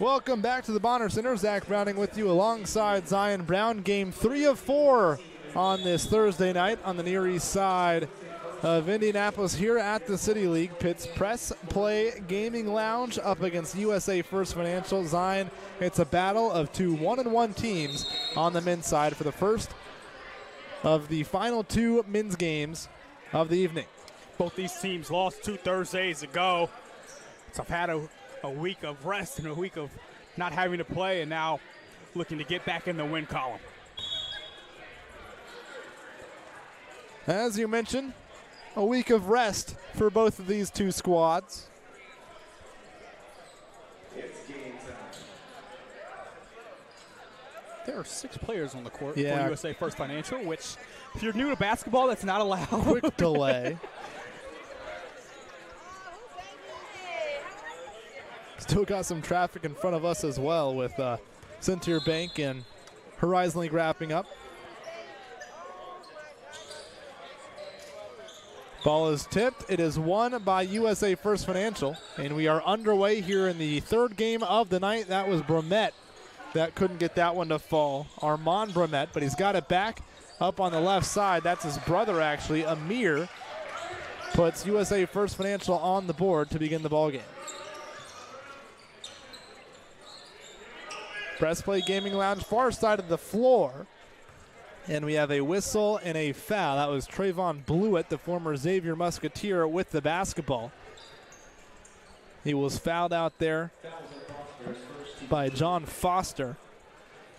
Welcome back to the Bonner Center. Zach Browning with you alongside Zion Brown. Game 3 of 4 on this Thursday night on the Near East Side of Indianapolis here at the City League. Pitt's Press Play Gaming Lounge up against USA First Financial. Zion, it's a battle of two 1-1 teams on the men's side for the first of the final two men's games of the evening. Both these teams lost 2 Thursdays ago. So I've had a week of rest and a week of not having to play, and now looking to get back in the win column. As you mentioned, a week of rest for both of these two squads. There are 6 players on the court for Yeah. USA First Financial, which, if you're new to basketball, that's not allowed. Quick delay. Still got some traffic in front of us as well with Center Bank and Horizon League wrapping up. Ball is tipped. It is won by USA First Financial, and we are underway here in the third game of the night. That was Bromette that couldn't get that one to fall. Armand Bromette, but he's got it back up on the left side. That's his brother, actually. Amir puts USA First Financial on the board to begin the ball game. Press Play Gaming Lounge, far side of the floor. And we have a whistle and a foul. That was Trayvon Blewett, the former Xavier Musketeer, with the basketball. He was fouled out there by John Foster.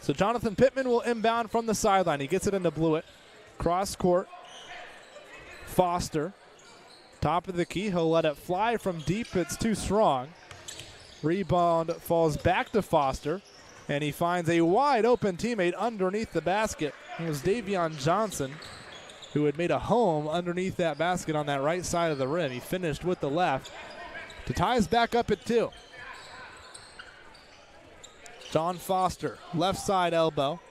So Jonathan Pittman will inbound from the sideline. He gets it into Blewett. Cross court. Foster. Top of the key. He'll let it fly from deep. It's too strong. Rebound falls back to Foster. And he finds a wide open teammate underneath the basket. It was Davion Johnson who had made a home underneath that basket on that right side of the rim. He finished with the left to tie us back up at 2. John Foster, left side elbow,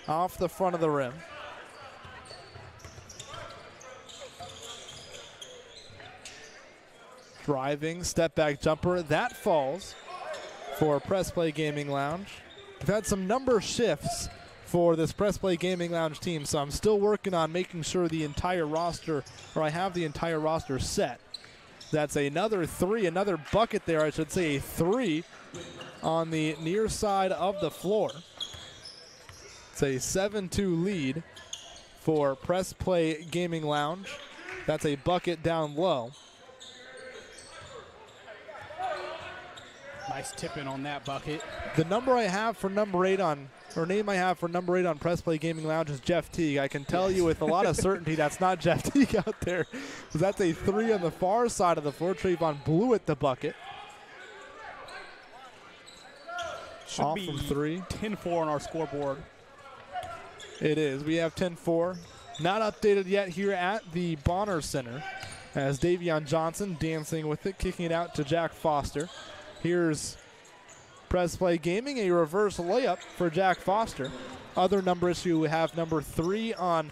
off the front of the rim. Driving, step back jumper, that falls for Press Play Gaming Lounge. We've had some number shifts for this Press Play Gaming Lounge team, so I'm still working on making sure the entire roster, or I have the entire roster set. That's another 3, another bucket there, I should say, a 3 on the near side of the floor. It's a 7-2 lead for Press Play Gaming Lounge. That's a bucket down low. Nice tipping on that bucket. The number I have for number 8 on, or name I have for number 8 on Press Play Gaming Lounge is Jeff Teague. I can tell you with a lot of certainty that's not Jeff Teague out there. That's a 3 on the far side of the floor. Trayvon Blewett the bucket. Should Off be from 3. 10-4 on our scoreboard. It is. We have 10-4. Not updated yet here at the Bonner Center as Davion Johnson dancing with it, kicking it out to Jack Foster. Here's Press Play Gaming, a reverse layup for Jack Foster. Other numbers who have number 3 on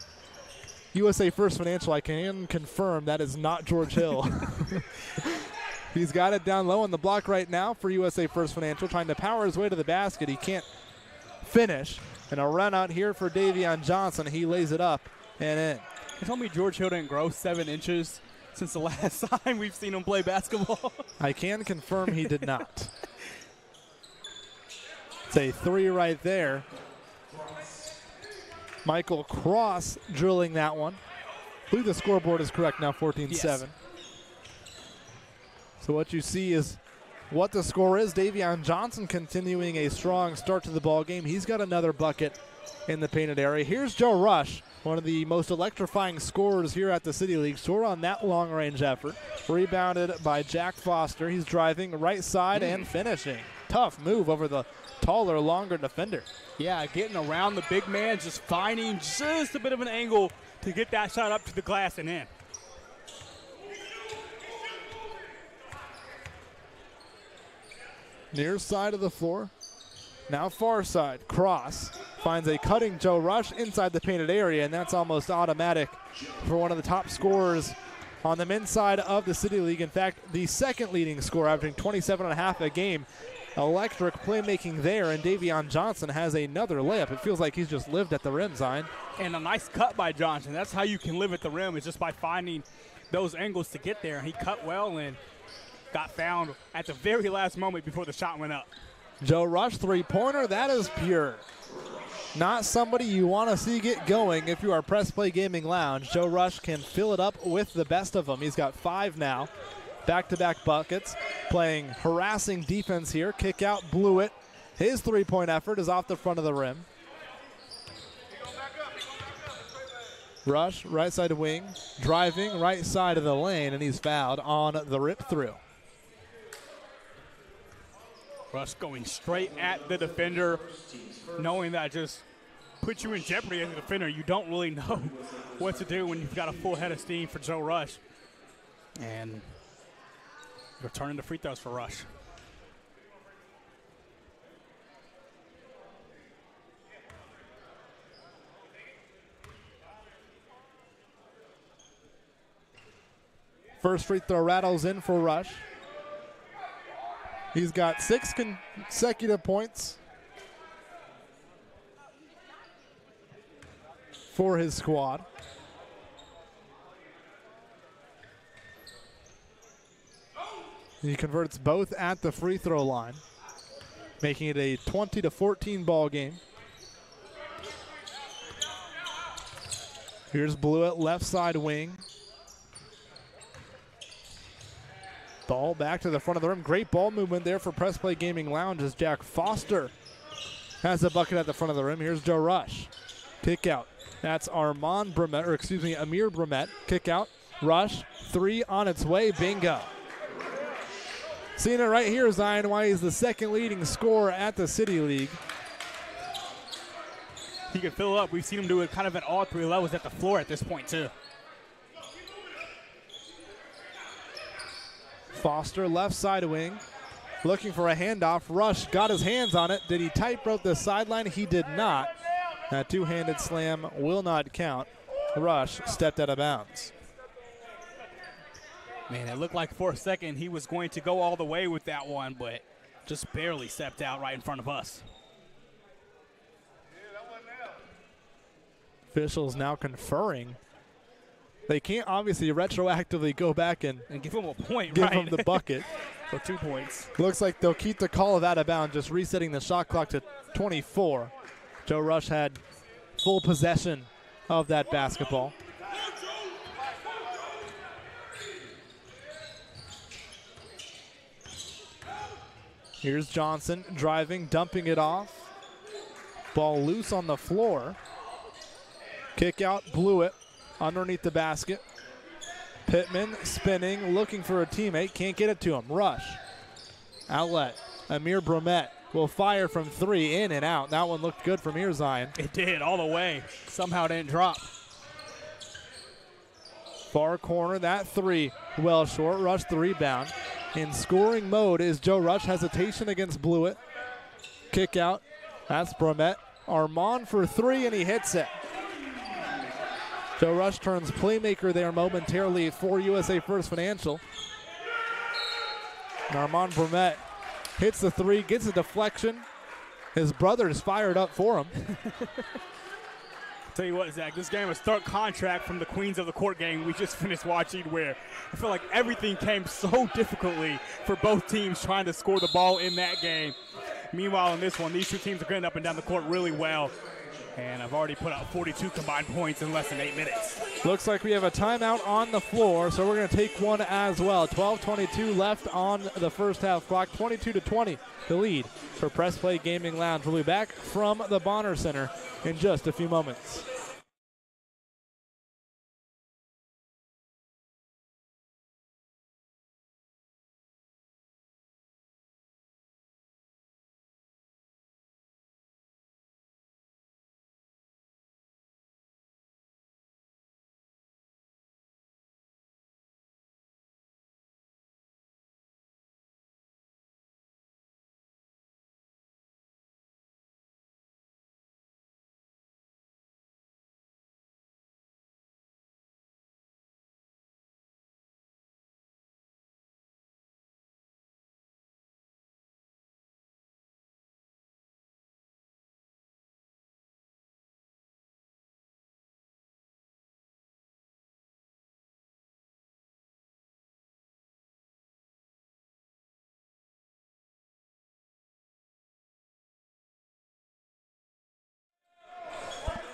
USA First Financial, I can confirm that is not George Hill. He's got it down low on the block right now for USA First Financial, trying to power his way to the basket. He can't finish. And a run out here for Davion Johnson. He lays it up and in. You told me George Hill didn't grow 7 inches since the last time we've seen him play basketball. I can confirm he did not. It's a 3 right there. Michael Cross drilling that one. I believe the scoreboard is correct now, 14-7. Yes. So what you see is what the score is. Davion Johnson continuing a strong start to the ball game. He's got another bucket in the painted area. Here's Joe Rush, one of the most electrifying scorers here at the City League. Score on that long-range effort. Rebounded by Jack Foster. He's driving right side and finishing. Tough move over the taller, longer defender. Yeah, getting around the big man, just finding just a bit of an angle to get that shot up to the glass and in. Near side of the floor. Now far side. Cross finds a cutting Joe Rush inside the painted area, and that's almost automatic for one of the top scorers on the men's side of the City League. In fact, the second leading scorer, averaging 27.5 a game electric playmaking there, and Davion Johnson has another layup. It feels like he's just lived at the rim, Zion. And a nice cut by Johnson. That's how you can live at the rim, is just by finding those angles to get there. He cut well and got found at the very last moment before the shot went up. Joe Rush three-pointer, that is pure. Not somebody you want to see get going if you are Press Play Gaming Lounge. Joe Rush can fill it up with the best of them. He's got 5 now. Back-to-back buckets, playing harassing defense here. Kick out, blew it. His three-point effort is off the front of the rim. Rush, right side wing, driving right side of the lane, and he's fouled on the rip-through. Rush going straight at the defender, knowing that just puts you in jeopardy as a defender. You don't really know what to do when you've got a full head of steam for Joe Rush. And returning the free throws for Rush. First free throw rattles in for Rush. He's got 6 consecutive points for his squad. He converts both at the free throw line, making it a 20-14 ball game. Here's Blewett, left side wing. Ball back to the front of the rim. Great ball movement there for Press Play Gaming Lounge as Jack Foster has a bucket at the front of the rim. Here's Joe Rush. Kick out. That's Amir Brumet. Kick out. Rush. 3 on its way. Bingo. Seeing it right here, Zion, why he's the second leading scorer at the City League. He can fill up. We've seen him do it kind of at all 3 levels at the floor at this point, too. Foster, left side wing, looking for a handoff. Rush got his hands on it. Did he tightrope the sideline? He did not. That two-handed slam will not count. Rush stepped out of bounds. Man, it looked like for a second he was going to go all the way with that one, but just barely stepped out right in front of us. Officials now conferring. They can't obviously retroactively go back and give him a point, give right? him the bucket. So 2 points. Looks like they'll keep the call of out of bounds, just resetting the shot clock to 24. Joe Rush had full possession of that basketball. Here's Johnson driving, dumping it off. Ball loose on the floor. Kick out, Blewett underneath the basket. Pittman spinning, looking for a teammate. Can't get it to him. Rush. Outlet. Amir Brumet will fire from 3, in and out. That one looked good from here, Zion. It did, all the way. Somehow didn't drop. Far corner, that 3 well short. Rush the rebound. In scoring mode is Joe Rush. Hesitation against Blewett. Kick out. That's Brumet. Armand for 3, and he hits it. Joe Rush turns playmaker there momentarily for USA First Financial. And Armand Brumet hits the 3, gets a deflection. His brother is fired up for him. Tell you what, Zach, this game is stark contract from the Queens of the Court game we just finished watching, where I feel like everything came so difficultly for both teams trying to score the ball in that game. Meanwhile, in this one, these 2 teams are getting up and down the court really well. And I've already put up 42 combined points in less than 8 minutes. Looks like we have a timeout on the floor, so we're going to take one as well. 12:22 left on the first half clock. 22-20, the lead for Press Play Gaming Lounge. We'll be back from the Bonner Center in just a few moments.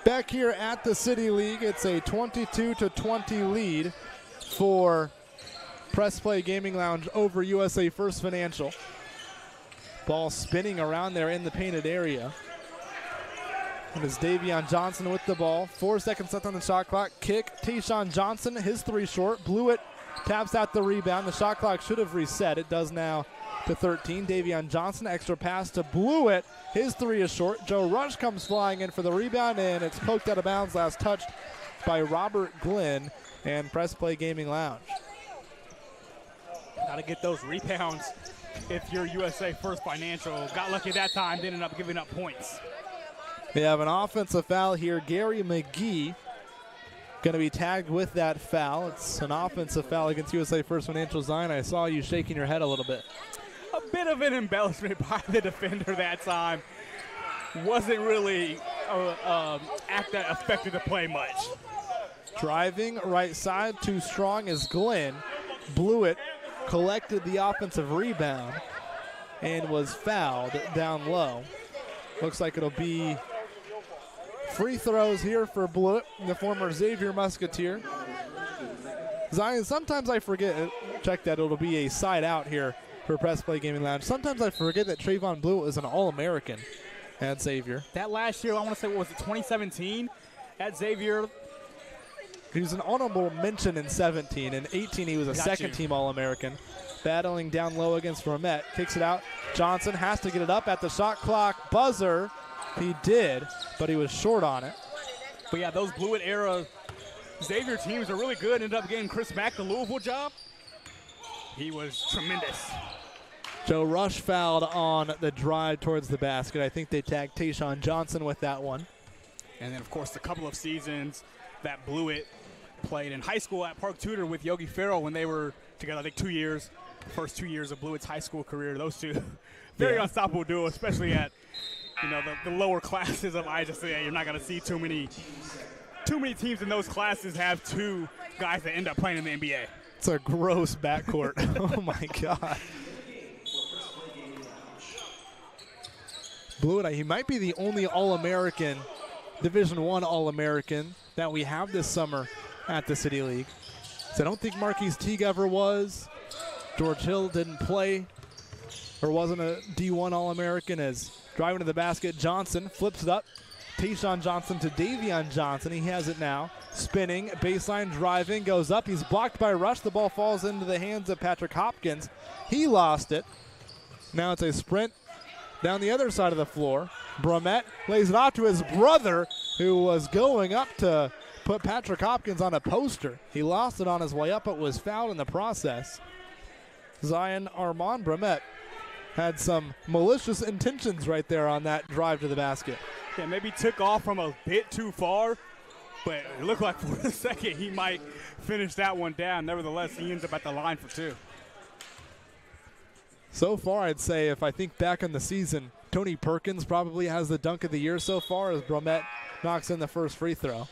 Back here at the City League, it's a 22-20 lead for Press Play Gaming Lounge over USA First Financial. Ball spinning around there in the painted area. And it's Davion Johnson with the ball. 4 seconds left on the shot clock. Kick, Tayshawn Johnson, his three short. Blewett taps out the rebound. The shot clock should have reset. It does now to 13. Davion Johnson, extra pass to Blewett. His three is short. Joe Rush comes flying in for the rebound, and it's poked out of bounds. Last touched by Robert Glenn and Press Play Gaming Lounge. Got to get those rebounds if you're USA First Financial. Got lucky that time, ended up giving up points. We have an offensive foul here. Gary McGee going to be tagged with that foul. It's an offensive foul against USA First Financial. Zion, I saw you shaking your head a little bit. A bit of an embellishment by the defender that time. Wasn't really act that affected the play much. Driving right side, too strong is Glenn. Blewett collected the offensive rebound and was fouled down low. Looks like it'll be free throws here for Blewett, the former Xavier Musketeer. Zion, sometimes I forget, check that, it'll be a side out here for Press Play Gaming Lounge. Sometimes I forget that Trayvon Blewett was an All-American at Xavier. That last year, I want to say, what was it, 2017 at Xavier? He was an honorable mention in 17. In 18, he was a second-team All-American. Battling down low against Bromette. Kicks it out. Johnson has to get it up at the shot clock buzzer. He did, but he was short on it. But, yeah, those Blewett era Xavier teams are really good. Ended up getting Chris Mack the Louisville job. He was tremendous. Joe Rush fouled on the drive towards the basket. I think they tagged Tayshawn Johnson with that one. And then, of course, a couple of seasons that Blewett played in high school at Park Tudor with Yogi Ferrell when they were together, I think 2 years. First 2 years of Blewett's high school career. Those two, very unstoppable duo, especially at the lower classes of ISSA. You're not going to see too many teams in those classes have two guys that end up playing in the NBA. It's a gross backcourt. Oh, my God. Blewett, he might be the only All-American, Division I All-American that we have this summer at the City League. So I don't think Marquise Teague ever was. George Hill didn't play or wasn't a D1 All-American. As driving to the basket, Johnson flips it up. Tayshawn Johnson to Davion Johnson. He has it now. Spinning, baseline driving, goes up. He's blocked by Rush. The ball falls into the hands of Patrick Hopkins. He lost it. Now it's a sprint down the other side of the floor. Bromette lays it off to his brother, who was going up to put Patrick Hopkins on a poster. He lost it on his way up, but was fouled in the process. Zion Armand Bromette had some malicious intentions right there on that drive to the basket. Yeah, maybe took off from a bit too far, but it looked like for a second he might finish that one down. Nevertheless, he ends up at the line for two. So far, I'd say if I think back on the season, Tony Perkins probably has the dunk of the year so far as Bromette knocks in the first free throw.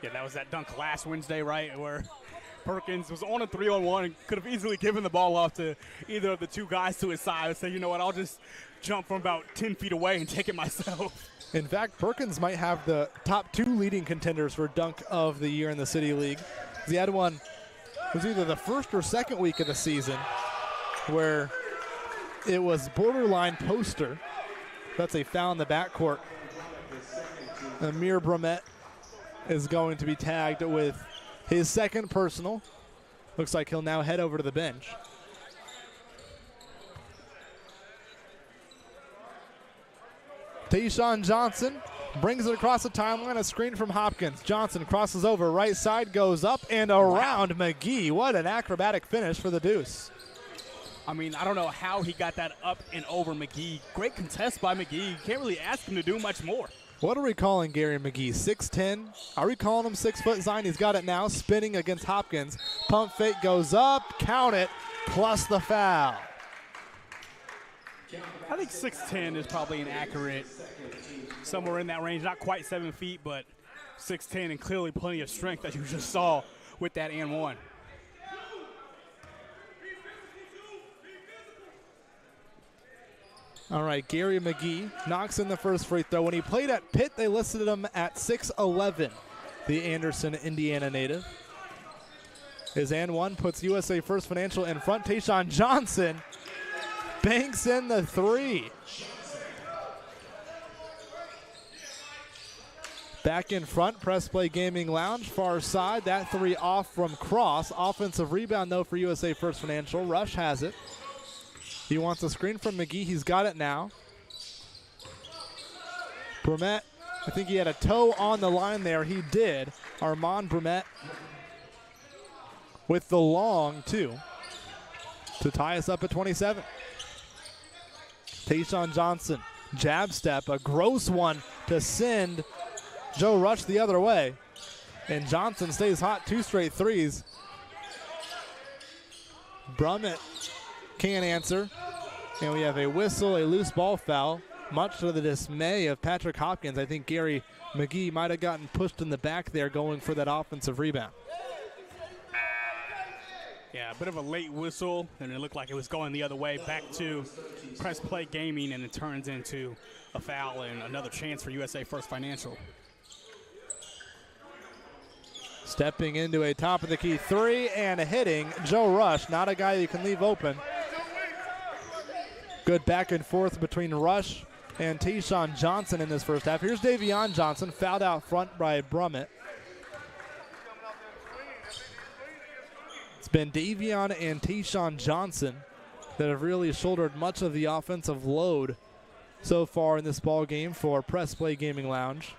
Yeah, that was that dunk last Wednesday, right, where Perkins was on a 3-on-1 and could have easily given the ball off to either of the two guys to his side and say, you know what, I'll just jump from about 10 feet away and take it myself. In fact, Perkins might have the top two leading contenders for dunk of the year in the City League. He had one, it was either the first or second week of the season, where it was borderline poster. That's a foul in the backcourt. Amir Bromette is going to be tagged with his second personal. Looks like he'll now head over to the bench. Tayshawn Johnson brings it across the timeline, a screen from Hopkins. Johnson crosses over, right side, goes up and around McGee. What an acrobatic finish for the Deuce. I mean, I don't know how he got that up and over McGee. Great contest by McGee. Can't really ask him to do much more. What are we calling Gary McGee? 6'10"? Are we calling him 6 foot? Zion, he's got it now, spinning against Hopkins. Pump fake goes up, count it, plus the foul. I think 6'10" is probably an accurate, somewhere in that range. Not quite 7 feet, but 6'10", and clearly plenty of strength that you just saw with that and one. All right, Gary McGee knocks in the first free throw. When he played at Pitt, they listed him at 6'11", the Anderson, Indiana native. His and one puts USA First Financial in front. Tayshawn Johnson banks in the three. Back in front, Press Play Gaming Lounge, far side. That three off from Cross. Offensive rebound, though, for USA First Financial. Rush has it. He wants a screen from McGee. He's got it now. Brumette, I think he had a toe on the line there. He did. Armand Brumette with the long two to tie us up at 27. Tayshawn Johnson, jab step, a gross one to send Joe Rush the other way. And Johnson stays hot, 2 straight threes. Brumette can't answer. And we have a whistle, a loose ball foul. Much to the dismay of Patrick Hopkins. I think Gary McGee might have gotten pushed in the back there going for that offensive rebound. Yeah, a bit of a late whistle, and it looked like it was going the other way, back to Press Play Gaming, and it turns into a foul and another chance for USA First Financial. Stepping into a top of the key three and hitting Joe Rush, not a guy you can leave open. Good back and forth between Rush and Tayshawn Johnson in this first half. Here's Davion Johnson, fouled out front by Brumette. It's been Davion and Tayshawn Johnson that have really shouldered much of the offensive load so far in this ball game for Press Play Gaming Lounge.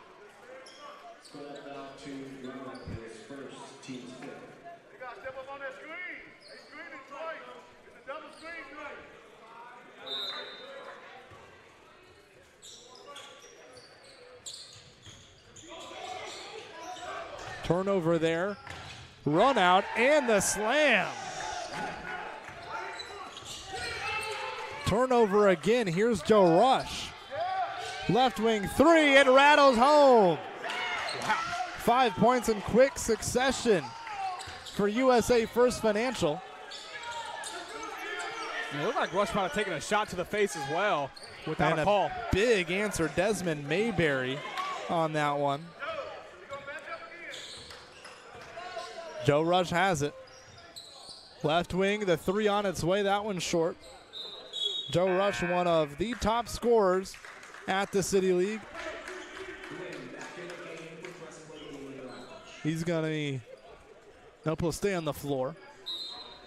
Turnover there. Run out and the slam. Turnover again. Here's Joe Rush. Left wing three. It rattles home. Wow. 5 points in quick succession for USA First Financial. It looked like Rush might have taken a shot to the face as well without a call. Big answer, Desmond Mayberry on that one. Joe Rush has it. Left wing, the three on its way. That one's short. Joe Rush, one of the top scorers at the City League. He's going to be, nope, he'll stay on the floor.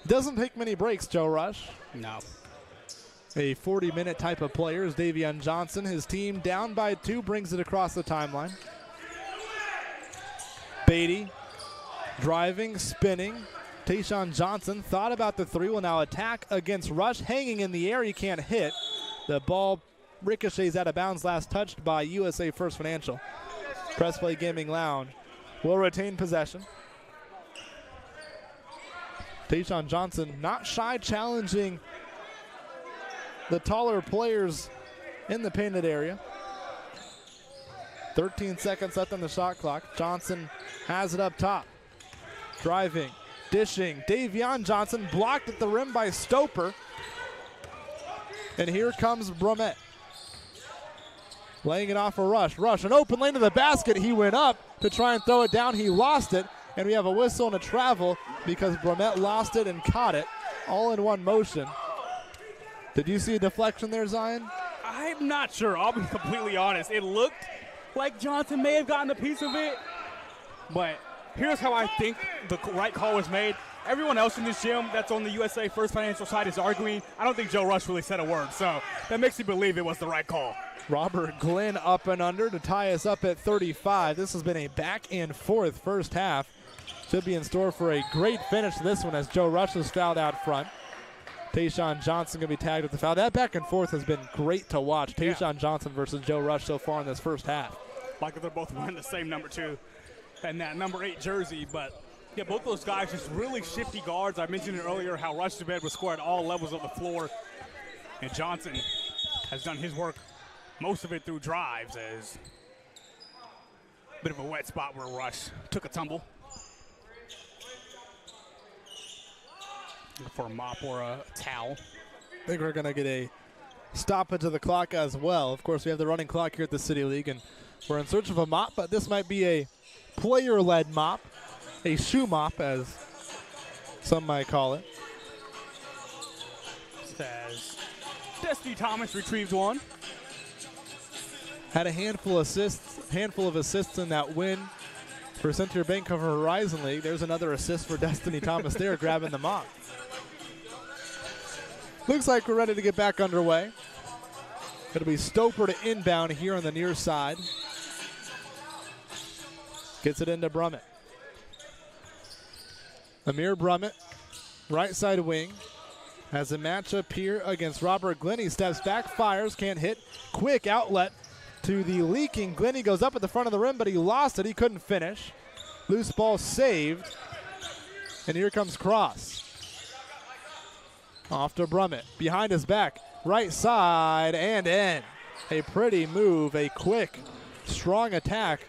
Doesn't take many breaks, Joe Rush. No. A 40-minute type of player is Davion Johnson. His team down by 2 brings it across the timeline. Beatty driving, spinning. Tayshawn Johnson thought about the three, will now attack against Rush. Hanging in the air, he can't hit. The ball ricochets out of bounds, last touched by USA First Financial. Press Play Gaming Lounge will retain possession. Tayshawn Johnson not shy challenging the taller players in the painted area. 13 seconds left on the shot clock. Johnson has it up top. Driving, dishing. Davion Johnson blocked at the rim by Stoper. And here comes Brumette. Laying it off for Rush. Rush, an open lane to the basket. He went up to try and throw it down. He lost it. And we have a whistle and a travel because Brumette lost it and caught it all in one motion. Did you see a deflection there, Zion? I'm not sure. I'll be completely honest. It looked like Johnson may have gotten a piece of it, but here's how I think the right call was made. Everyone else in this gym that's on the USA First Financial side is arguing. I don't think Joe Rush really said a word, so that makes me believe it was the right call. Robert Glenn up and under to tie us up at 35. This has been a back and forth first half. Should be in store for a great finish to this one as Joe Rush is fouled out front. Tayshawn Johnson going to be tagged with the foul. That back and forth has been great to watch. Tayshawn Johnson versus Joe Rush so far in this first half. Like they're both wearing the same number 2 and that number 8 jersey, but yeah, both those guys just really shifty guards. I mentioned it earlier how Rush would score at all levels of the floor, and Johnson has done his work, most of it through drives, as a bit of a wet spot where Rush took a tumble. For a mop or a towel. I think we're going to get a stoppage of the clock as well. Of course, we have the running clock here at the City League, and we're in search of a mop, but this might be a player-led mop, a shoe mop, as some might call it. Says Destiny Thomas retrieves one. Had a handful of assists in that win for Center Bank of Horizon League. There's another assist for Destiny Thomas there, grabbing the mop. Looks like we're ready to get back underway. It'll be Stoper to inbound here on the near side. Gets it into Brummett. Amir Brummett, right side wing. Has a matchup here against Robert Glenn. He steps back, fires, can't hit. Quick outlet to the leaking Glenn. He goes up at the front of the rim, but he lost it. He couldn't finish. Loose ball saved. And here comes Cross. Off to Brummett. Behind his back. Right side and in. A pretty move. A quick, strong attack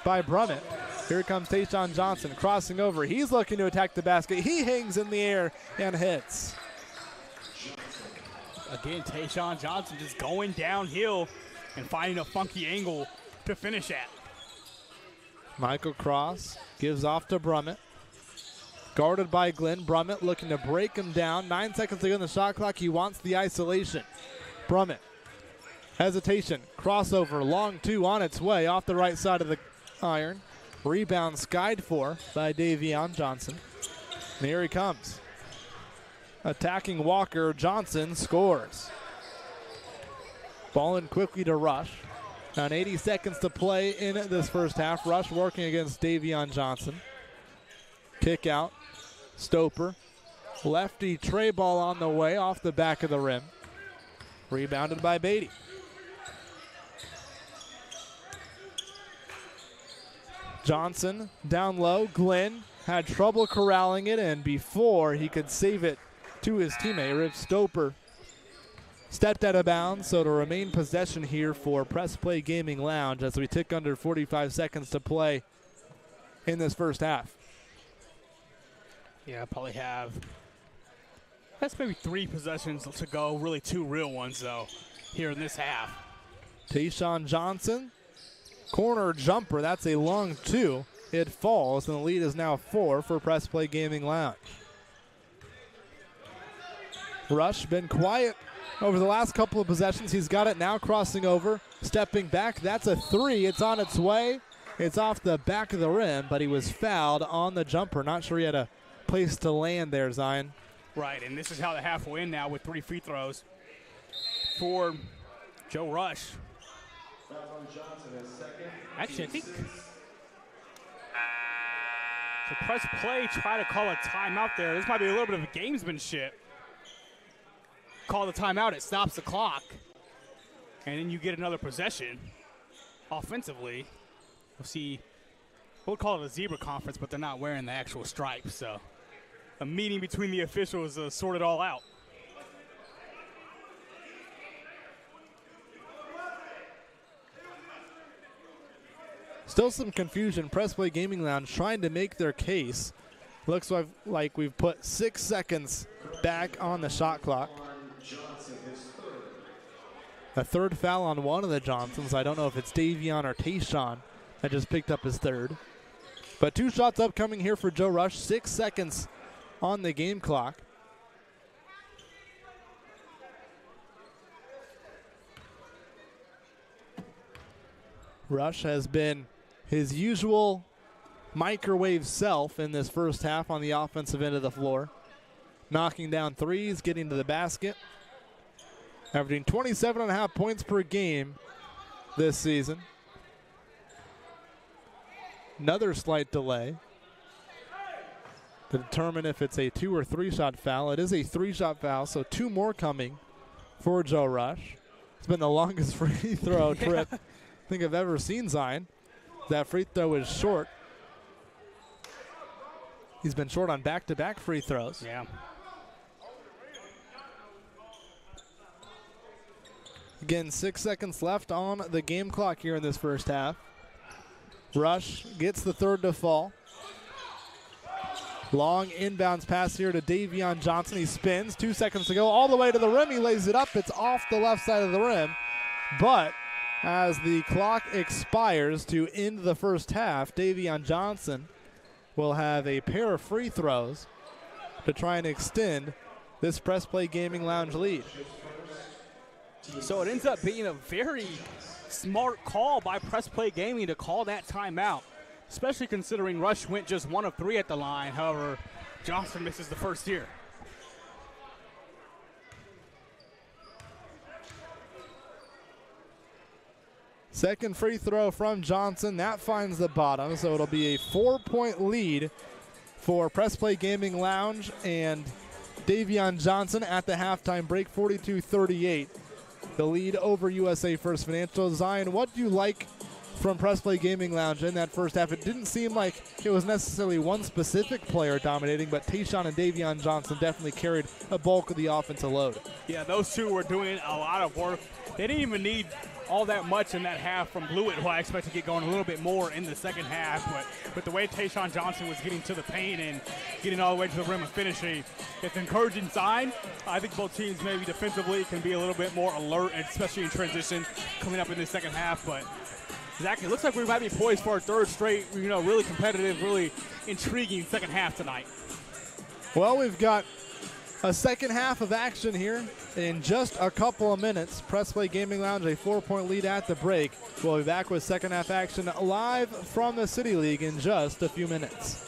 by Brummett. Here comes Tayshawn Johnson crossing over. He's looking to attack the basket. He hangs in the air and hits. Again, Tayshawn Johnson just going downhill and finding a funky angle to finish at. Michael Cross gives off to Brummett. Guarded by Glenn. Brummett looking to break him down. 9 seconds to go on the shot clock. He wants the isolation. Brummett. Hesitation. Crossover. Long two on its way off the right side of the iron. Rebound skied for by Davion Johnson. And here he comes. Attacking Walker. Johnson scores. Ball in quickly to Rush. Now 80 seconds to play in this first half. Rush working against Davion Johnson. Kick out. Stoper. Lefty tray ball on the way off the back of the rim. Rebounded by Beatty. Johnson down low. Glenn had trouble corralling it, and before he could save it to his teammate, Rip Stoper stepped out of bounds, so to remain possession here for Press Play Gaming Lounge as we tick under 45 seconds to play in this first half. Yeah, probably have. That's maybe 3 possessions to go. Really 2 real ones, though, here in this half. Tayshawn Johnson, corner jumper. That's a long 2. It falls, and the lead is now 4 for Press Play Gaming Lounge. Rush been quiet over the last couple of possessions. He's got it now, crossing over, stepping back. That's a 3. It's on its way. It's off the back of the rim, but he was fouled on the jumper. Not sure he had a place to land there, Zion. Right, and this is how the half will end now with 3 free throws for Joe Rush. Actually, I think so. Press Play, try to call a timeout there. This might be a little bit of a gamesmanship. Call the timeout, it stops the clock, and then you get another possession offensively. We'll see. We'll call it a zebra conference, but they're not wearing the actual stripes, so a meeting between the officials to sort it all out. Still some confusion. Press Play Gaming Lounge trying to make their case. Looks like we've put 6 seconds back on the shot clock. A third foul on one of the Johnsons. I don't know if it's Davion or Tayshawn that just picked up his third. But 2 shots upcoming here for Joe Rush. 6 seconds on the game clock. Rush has been his usual microwave self in this first half on the offensive end of the floor. Knocking down threes, getting to the basket. Averaging 27.5 points per game this season. Another slight delay to determine if it's a 2 or 3 shot foul. It is a 3-shot foul, so 2 more coming for Joe Rush. It's been the longest free throw trip I think I've ever seen, Zion. That free throw is short. He's been short on back-to-back free throws. Yeah. Again, 6 seconds left on the game clock here in this first half. Rush gets the third to fall. Long inbounds pass here to Davion Johnson. He spins, 2 seconds to go, all the way to the rim. He lays it up. It's off the left side of the rim. But as the clock expires to end the first half, Davion Johnson will have a pair of free throws to try and extend this Press Play Gaming Lounge lead. So it ends up being a very smart call by Press Play Gaming to call that timeout, especially considering Rush went just 1 of 3 at the line. However, Johnson misses the first here. Second free throw from Johnson. That finds the bottom, so it'll be a 4-point lead for Press Play Gaming Lounge and Davion Johnson at the halftime break, 42-38. The lead over USA First Financial. Zion, what do you like from Press Play Gaming Lounge in that first half? It didn't seem like it was necessarily one specific player dominating, but Tayshawn and Davion Johnson definitely carried a bulk of the offensive load. Yeah, those two were doing a lot of work. They didn't even need all that much in that half from Blewett, who I expect to get going a little bit more in the second half. But the way Tayshawn Johnson was getting to the paint and getting all the way to the rim and finishing, it's an encouraging sign. I think both teams maybe defensively can be a little bit more alert, especially in transition coming up in the second half. But Zach, it looks like we might be poised for our third straight, really competitive, really intriguing second half tonight. Well, we've got a second half of action here in just a couple of minutes. Press Play Gaming Lounge, a 4-point lead at the break. We'll be back with second half action live from the City League in just a few minutes.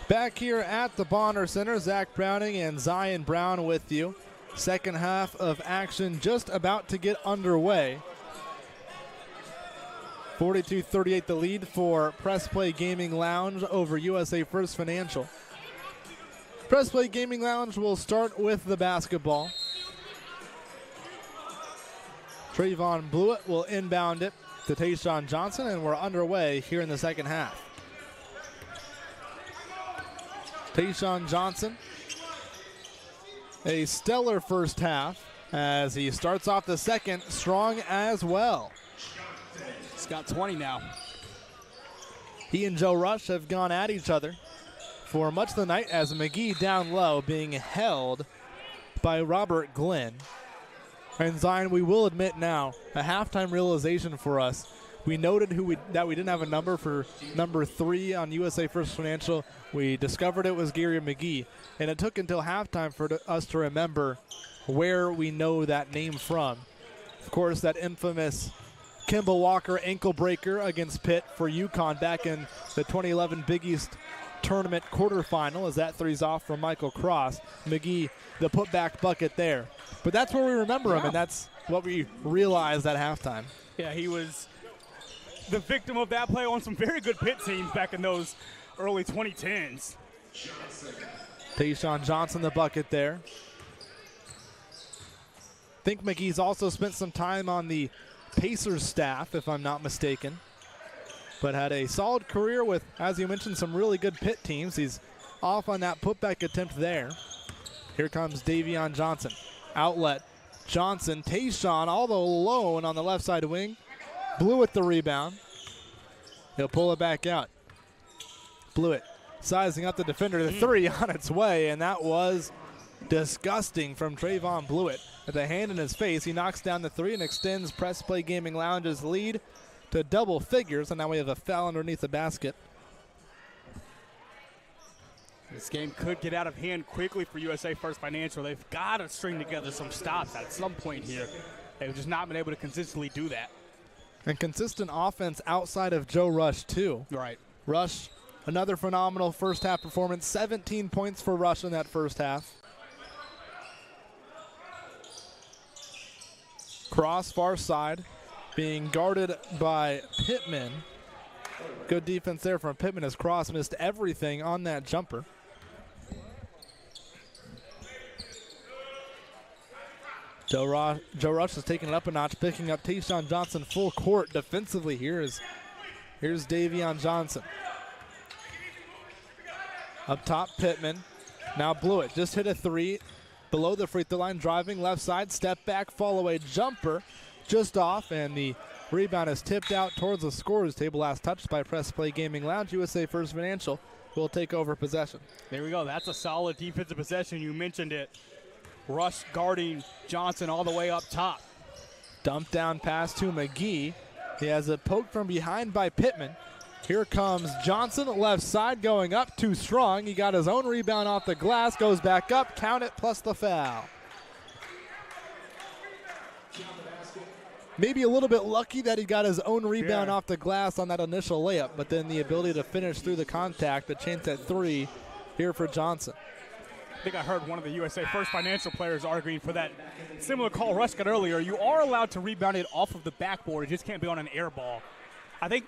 Back here at the Bonner Center, Zach Browning and Zion Brown with you. Second half of action just about to get underway. 42-38 the lead for Press Play Gaming Lounge over USA First Financial. Press Play Gaming Lounge will start with the basketball. Trayvon Blewett will inbound it to Tayshawn Johnson, and we're underway here in the second half. Tayshawn Johnson, a stellar first half as he starts off the second strong as well. He's got 20 now. He and Joe Rush have gone at each other for much of the night as McGee down low being held by Robert Glenn. And Zion, we will admit now, a halftime realization for us. We noted that we didn't have a number for number 3 on USA First Financial. We discovered it was Gary McGee, and it took until halftime for us to remember where we know that name from. Of course, that infamous Kimball Walker ankle breaker against Pitt for UConn back in the 2011 Big East Tournament quarterfinal as that three's off from Michael Cross. McGee, the putback bucket there. But that's where we remember him, and that's what we realized at halftime. Yeah, he was the victim of that play on some very good Pitt teams back in those early 2010s. Tayshawn Johnson, the bucket there. I think McGee's also spent some time on the Pacers staff, if I'm not mistaken, but had a solid career with, as you mentioned, some really good Pitt teams. He's off on that putback attempt there. Here comes Davion Johnson. Outlet. Johnson, Tayshawn all alone on the left side wing. Blewett the rebound. He'll pull it back out. Blewett sizing up the defender. The three on its way, and that was disgusting from Trayvon Blewett. With a hand in his face, he knocks down the three and extends Press Play Gaming Lounge's lead to double figures, and now we have a foul underneath the basket. This game could get out of hand quickly for USA First Financial. They've got to string together some stops at some point here. They've just not been able to consistently do that. And consistent offense outside of Joe Rush, too. Right. Rush, another phenomenal first half performance. 17 points for Rush in that first half. Cross far side, being guarded by Pittman. Good defense there from Pittman as Cross missed everything on that jumper. Joe Rush is taking it up a notch, picking up Tayshawn Johnson full court defensively. Here's Davion Johnson. Up top, Pittman. Now Blewett just hit a three. Below the free throw line, driving left side, step back, fall away jumper, just off, and the rebound is tipped out towards the scorer's table. Last touched by Press Play Gaming Lounge. USA First Financial will take over possession. There we go. That's a solid defensive possession. You mentioned it. Rush guarding Johnson all the way up top. Dump down pass to McGee. He has a poke from behind by Pittman. Here comes Johnson, left side, going up too strong. He got his own rebound off the glass, goes back up, count it, plus the foul. Maybe a little bit lucky that he got his own rebound off the glass on that initial layup, but then the ability to finish through the contact, a chance at three here for Johnson. I think I heard one of the USA First Financial players arguing for that similar call Rush got earlier. You are allowed to rebound it off of the backboard. It just can't be on an air ball. I think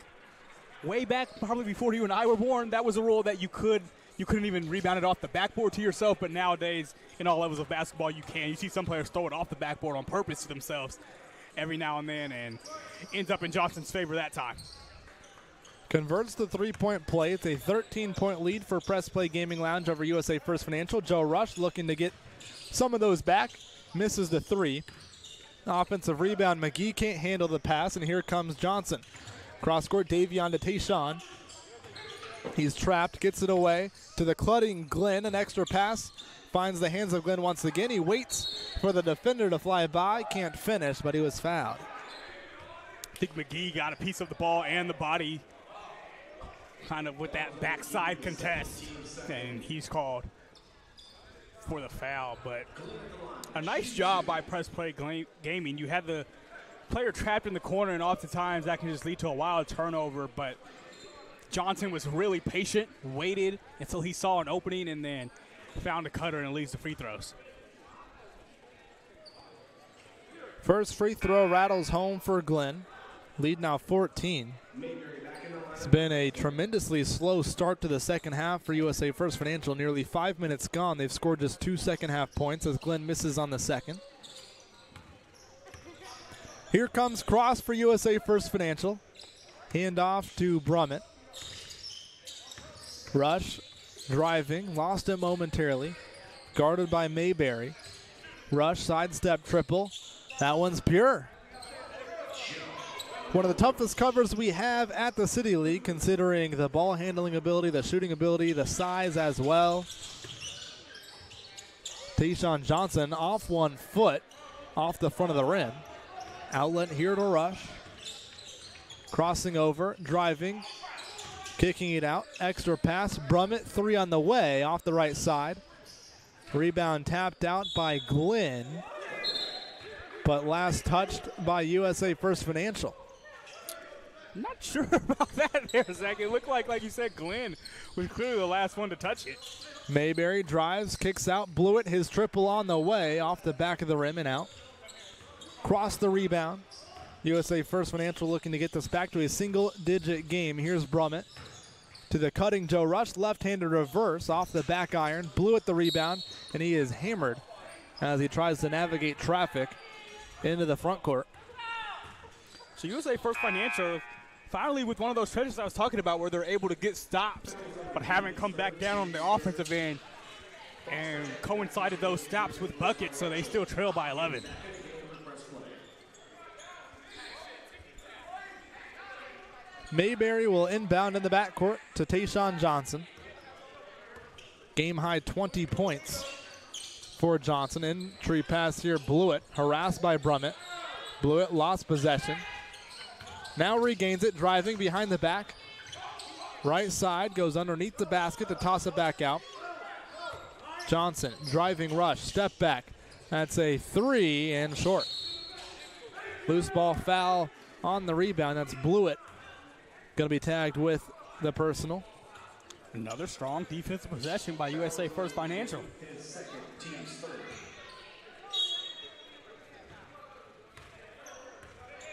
way back, probably before you and I were born, that was a rule that you couldn't even rebound it off the backboard to yourself, but nowadays, in all levels of basketball, you can. You see some players throw it off the backboard on purpose to themselves every now and then, and ends up in Johnson's favor that time. Converts the three-point play. It's a 13-point lead for Press Play Gaming Lounge over USA First Financial. Joe Rush looking to get some of those back. Misses the three. Offensive rebound. McGee can't handle the pass, and here comes Johnson. Cross-court, Davion to Tayshawn. He's trapped, gets it away to the clutching Glenn. An extra pass. Finds the hands of Glenn once again. He waits for the defender to fly by. Can't finish, but he was fouled. I think McGee got a piece of the ball and the body kind of with that backside contest, and he's called for the foul. But a nice job by Press Play Gaming. You had the player trapped in the corner, and oftentimes that can just lead to a wild turnover, but Johnson was really patient, waited until he saw an opening, and then found a cutter and leads the free throws. First free throw rattles home for Glenn. Lead now 14. It's been a tremendously slow start to the second half for USA First Financial. Nearly 5 minutes gone. They've scored just 2 second-half points as Glenn misses on the second. Here comes cross for USA First Financial. Hand off to Brummett. Rush driving, lost it momentarily. Guarded by Mayberry. Rush sidestep triple. That one's pure. One of the toughest covers we have at the City League, considering the ball handling ability, the shooting ability, the size as well. Tayshawn Johnson off 1 foot, off the front of the rim. Outlet here to Rush. Crossing over, driving, kicking it out. Extra pass, Brummett, 3 on the way, off the right side. Rebound tapped out by Glenn, but last touched by USA First Financial. Not sure about that there, Zach. It looked like you said, Glenn was clearly the last one to touch it. Mayberry drives, kicks out, Blewett, his triple on the way, off the back of the rim and out. Cross the rebound. USA First Financial looking to get this back to a single-digit game. Here's Brummett to the cutting Joe Rush, left-handed reverse off the back iron. Blewett the rebound, and he is hammered as he tries to navigate traffic into the front court. So USA First Financial finally with one of those stretches I was talking about where they're able to get stops but haven't come back down on the offensive end and coincided those stops with buckets, so they still trail by 11. Mayberry will inbound in the backcourt to Tayshawn Johnson. Game high 20 points for Johnson. Entry pass here, Blewett, harassed by Brummett. Blewett lost possession. Now regains it, driving behind the back. Right side, goes underneath the basket to toss it back out. Johnson, driving rush, step back. That's a 3 and short. Loose ball foul on the rebound. That's Blewett. Going to be tagged with the personal. Another strong defensive possession by USA First Financial.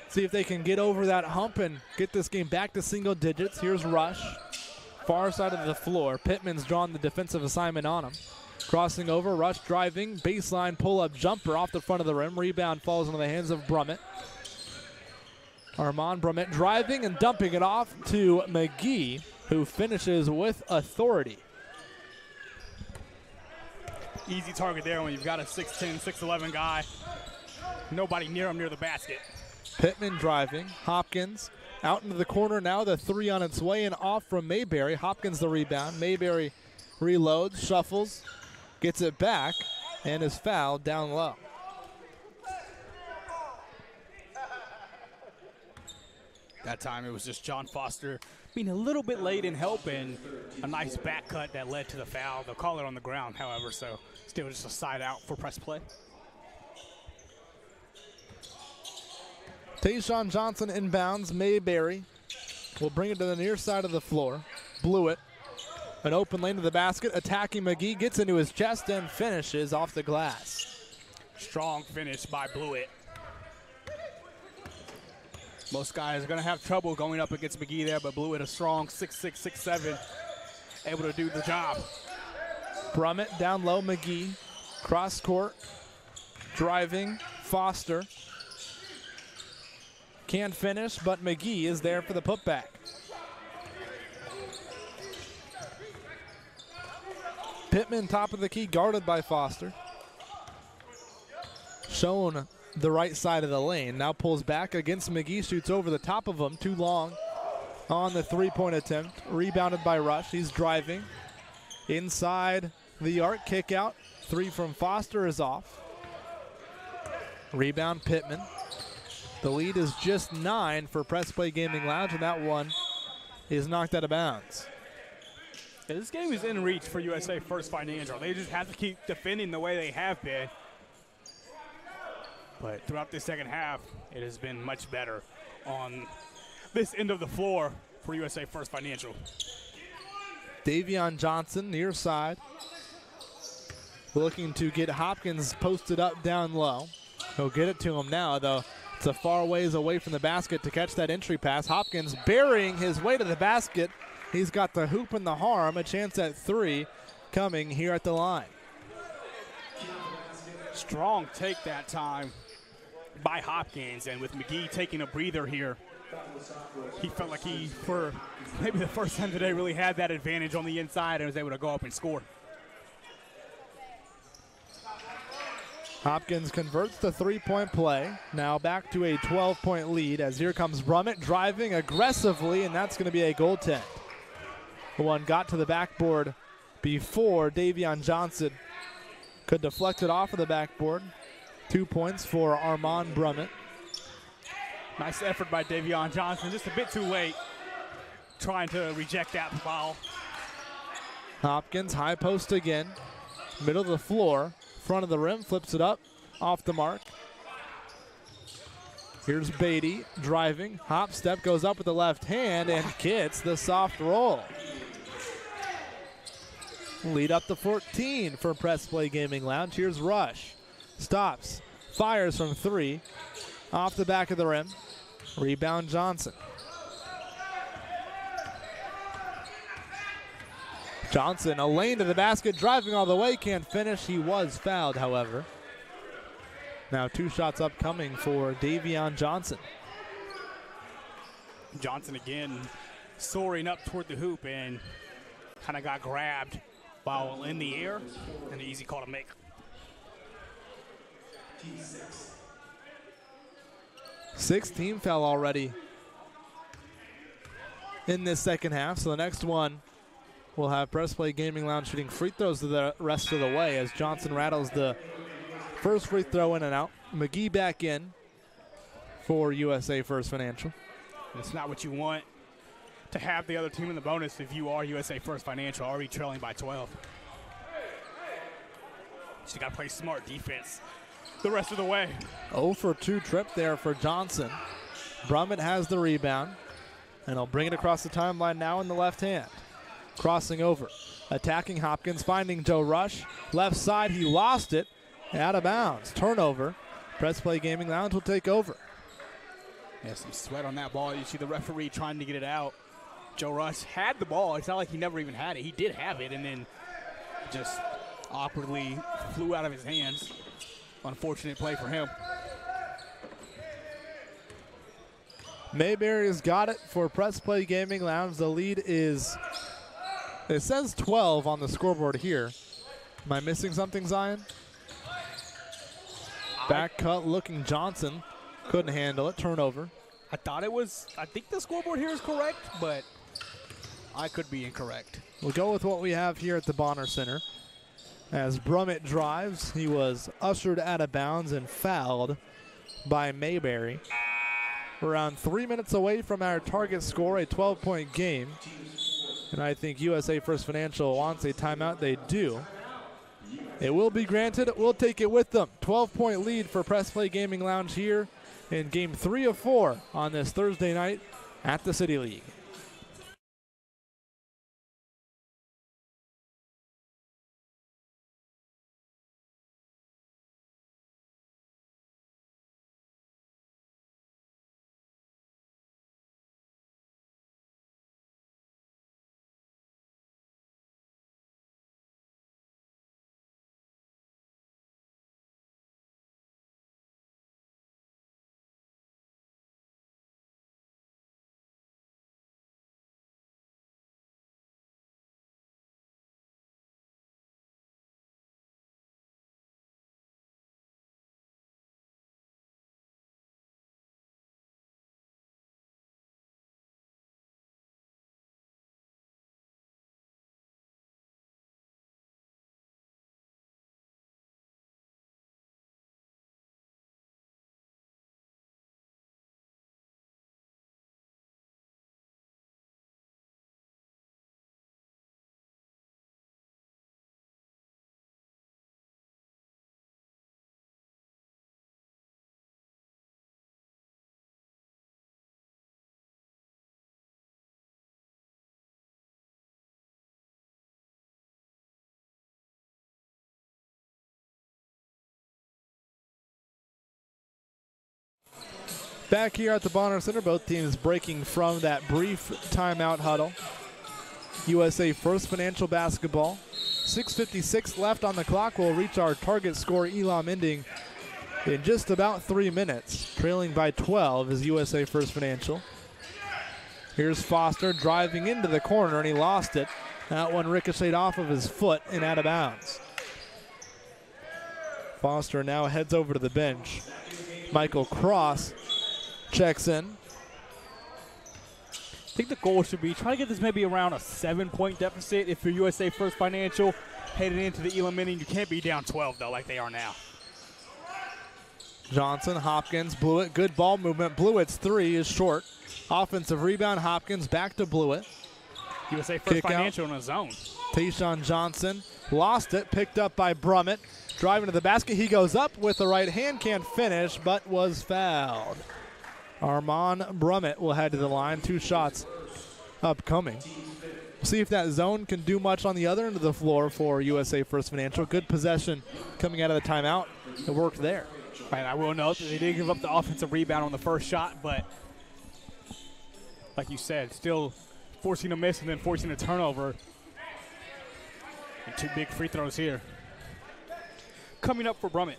See if they can get over that hump and get this game back to single digits. Here's Rush, far side of the floor. Pittman's drawn the defensive assignment on him. Crossing over, Rush driving, baseline pull-up jumper off the front of the rim. Rebound falls into the hands of Brummett. Armand Brummett driving and dumping it off to McGee, who finishes with authority. Easy target there when you've got a 6'10", 6'11 guy. Nobody near him near the basket. Pittman driving. Hopkins out into the corner now. The 3 on its way and off from Mayberry. Hopkins the rebound. Mayberry reloads, shuffles, gets it back, and is fouled down low. That time it was just John Foster being a little bit late in help and a nice back cut that led to the foul. They'll call it on the ground, however, so still just a side out for press play. Tayshawn Johnson inbounds. Mayberry will bring it to the near side of the floor. Blewett, an open lane to the basket, attacking McGee, gets into his chest and finishes off the glass. Strong finish by Blewett. Most guys are going to have trouble going up against McGee there, but Blewett, a strong 6'6", 6'7", able to do the job. Brummett down low, McGee, cross court, driving, Foster. Can't finish, but McGee is there for the putback. Pittman top of the key, guarded by Foster. Shown the right side of the lane. Now pulls back against McGee, shoots over the top of him. Too long on the three-point attempt. Rebounded by Rush. He's driving. Inside the arc, kick out. 3 from Foster is off. Rebound Pittman. The lead is just 9 for Press Play Gaming Lounge, and that one is knocked out of bounds. Yeah, this game is in reach for USA First Financial. They just have to keep defending the way they have been. But throughout the second half, it has been much better on this end of the floor for USA First Financial. Davion Johnson near side. Looking to get Hopkins posted up down low. He'll get it to him now, though. It's a far ways away from the basket to catch that entry pass. Hopkins burying his way to the basket. He's got the hoop and the harm. A chance at 3 coming here at the line. Strong take that time by Hopkins, and with McGee taking a breather here, he felt like he, for maybe the first time today, really had that advantage on the inside and was able to go up and score. Hopkins converts the 3-point play. Now back to a 12-point lead as here comes Brummett driving aggressively, and that's going to be a goaltend. The one got to the backboard before Davion Johnson could deflect it off of the backboard. 2 points for Armand Brummett. Nice effort by Davion Johnson, just a bit too late trying to reject that foul. Hopkins, high post again, middle of the floor, front of the rim, flips it up, off the mark. Here's Beatty driving, hop step, goes up with the left hand and gets the soft roll. Lead up to 14 for Press Play Gaming Lounge. Here's Rush, stops, fires from 3, off the back of the rim. Rebound Johnson. Johnson, a lane to the basket, driving all the way, can't finish. He was fouled, however. Now 2 shots upcoming for Davion Johnson. Johnson again soaring up toward the hoop and kind of got grabbed while in the air, and an easy call to make. Sixth team foul already in this second half, so the next one will have Press Play Gaming Lounge shooting free throws the rest of the way as Johnson rattles the first free throw in and out. McGee back in for USA First Financial. It's not what you want to have the other team in the bonus if you are USA First Financial, already trailing by 12. So you got to play smart defense the rest of the way. 0 for 2 trip there for Johnson. Brummett has the rebound, and he'll bring it across the timeline now in the left hand. Crossing over, attacking Hopkins, finding Joe Rush. Left side, he lost it. Out of bounds. Turnover. Press Play Gaming Lounge will take over. Yeah, some sweat on that ball. You see the referee trying to get it out. Joe Rush had the ball. It's not like he never even had it. He did have it, and then just awkwardly flew out of his hands. Unfortunate play for him. Mayberry's got it for Press Play Gaming Lounge. The lead is, it says 12 on the scoreboard here. Am I missing something, Zion? Back cut looking Johnson. Couldn't handle it. Turnover. I thought it was, I think the scoreboard here is correct, but I could be incorrect. We'll go with what we have here at the Bonner Center. As Brummett drives, he was ushered out of bounds and fouled by Mayberry. We're around 3 minutes away from our target score, a 12-point game. And I think USA First Financial wants a timeout. They do. It will be granted. We'll take it with them. 12-point lead for Press Play Gaming Lounge here in Game 3 of 4 on this Thursday night at the City League. Back here at the Bonner Center, both teams breaking from that brief timeout huddle. USA First Financial basketball. 6:56 left on the clock. We'll reach our target score, Elam, ending in just about 3 minutes. Trailing by 12 is USA First Financial. Here's Foster driving into the corner, and he lost it. That one ricocheted off of his foot and out of bounds. Foster now heads over to the bench. Michael Cross checks in. I think the goal should be try to get this maybe around a 7-point deficit if you're USA First Financial heading into the Elam inning. You can't be down 12, though, like they are now. Johnson, Hopkins, Blewett, good ball movement. Blewett's three is short. Offensive rebound, Hopkins back to Blewett. USA First Kick Financial in a zone. Tayshawn Johnson lost it, picked up by Brummett. Driving to the basket, he goes up with the right hand, can't finish, but was fouled. Armand Brummett will head to the line. 2 shots upcoming. See if that zone can do much on the other end of the floor for USA First Financial. Good possession coming out of the timeout. It worked there. Right, I will note that they did give up the offensive rebound on the first shot, but like you said, still forcing a miss and then forcing a turnover. And 2 big free throws here. Coming up for Brummett.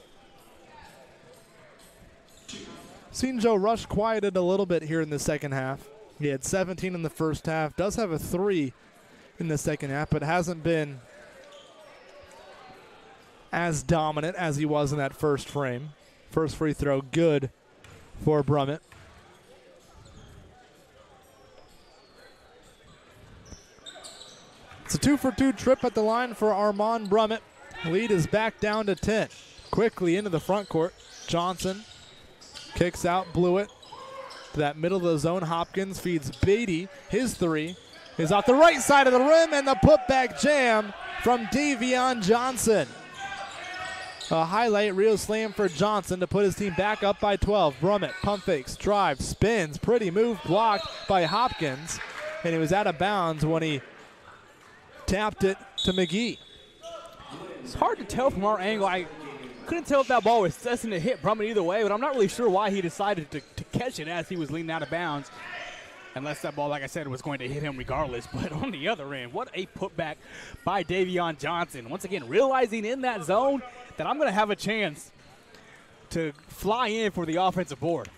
Seen Joe Rush quieted a little bit here in the second half. He had 17 in the first half. Does have a 3 in the second half, but hasn't been as dominant as he was in that first frame. First free throw good for Brummett. It's a 2-for-2 trip at the line for Armand Brummett. Lead is back down to 10. Quickly into the front court. Johnson kicks out Blewett to that middle of the zone. Hopkins feeds Beatty. His 3 is off the right side of the rim, and the putback jam from Davion Johnson. A highlight reel slam for Johnson to put his team back up by 12. Brummett pump fakes, drives, spins. Pretty move blocked by Hopkins, and he was out of bounds when he tapped it to McGee. It's hard to tell from our angle. I couldn't tell if that ball was destined to hit Brummett either way, but I'm not really sure why he decided to catch it as he was leaning out of bounds. Unless that ball, like I said, was going to hit him regardless. But on the other end, what a putback by Davion Johnson. Once again, realizing in that zone that I'm going to have a chance to fly in for the offensive board.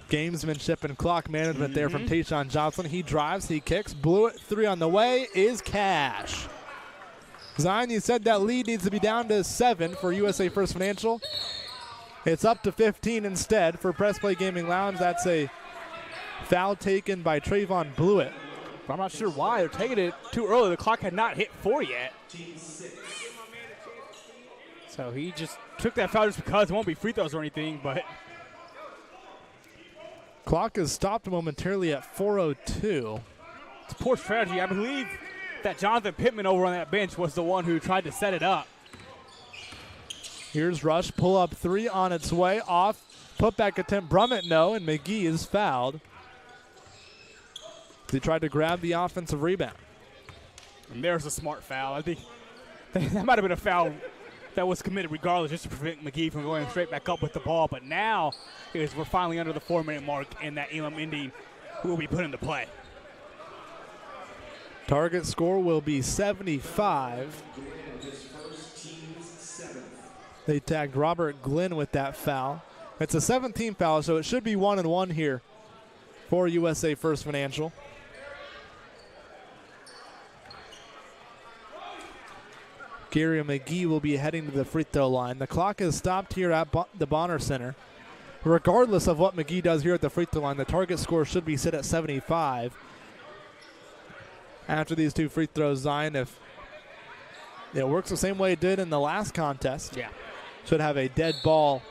Gamesmanship and clock management there from Tayshawn Johnson. He drives, he kicks. Blewett 3 on the way is cash. Zion, you said that lead needs to be down to 7 for USA First Financial. It's up to 15 instead for Press Play Gaming Lounge. That's a foul taken by Trayvon Blewett. I'm not sure why they're taking it too early. The clock had not hit 4 yet. So he just took that foul just because it won't be free throws or anything, but clock is stopped momentarily at 4:02. It's poor strategy. I believe that Jonathan Pittman over on that bench was the one who tried to set it up. Here's Rush, pull up 3 on its way, off, putback attempt, Brummett no, and McGee is fouled. They tried to grab the offensive rebound. And there's a smart foul. I think that might have been a foul that was committed regardless, just to prevent McGee from going straight back up with the ball. But now, as we're finally under the 4-minute mark, and that Elam ending will be put into play. Target score will be 75. They tagged Robert Glenn with that foul. It's a 17 foul, so it should be 1-1 here for USA First Financial. Gary McGee will be heading to the free throw line. The clock is stopped here at the Bonner Center. Regardless of what McGee does here at the free throw line, the target score should be set at 75. After these 2 free throws, Zion, if it works the same way it did in the last contest, should have a dead ball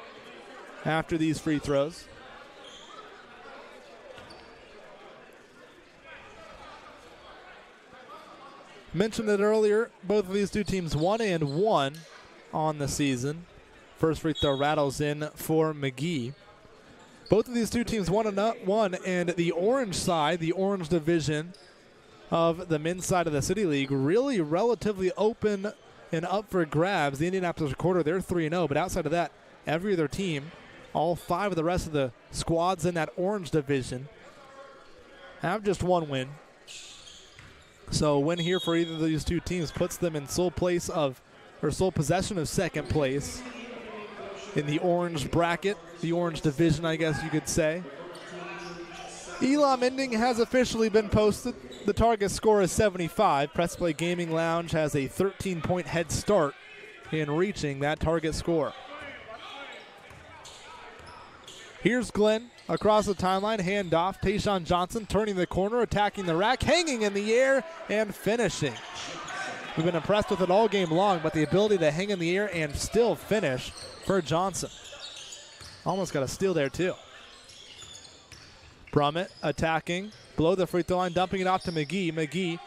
after these free throws. Mentioned it earlier, both of these 2 teams 1-1 on the season. First free throw rattles in for McGee. Both of these 2 teams 1-1, and the orange side, the orange division of the men's side of the City League, really relatively open and up for grabs. The Indianapolis Recorder, they're 3-0, but outside of that, every other team All 5 of the rest of the squads in that orange division have just 1 win. So a win here for either of these 2 teams puts them in sole possession of 2nd place in the orange bracket, the orange division, I guess you could say. Elam ending has officially been posted. The target score is 75. Press Play Gaming Lounge has a 13-point head start in reaching that target score. Here's Glenn across the timeline, handoff. Tayshawn Johnson turning the corner, attacking the rack, hanging in the air, and finishing. We've been impressed with it all game long, but the ability to hang in the air and still finish for Johnson. Almost got a steal there, too. Brummett attacking, below the free throw line, dumping it off to McGee. McGee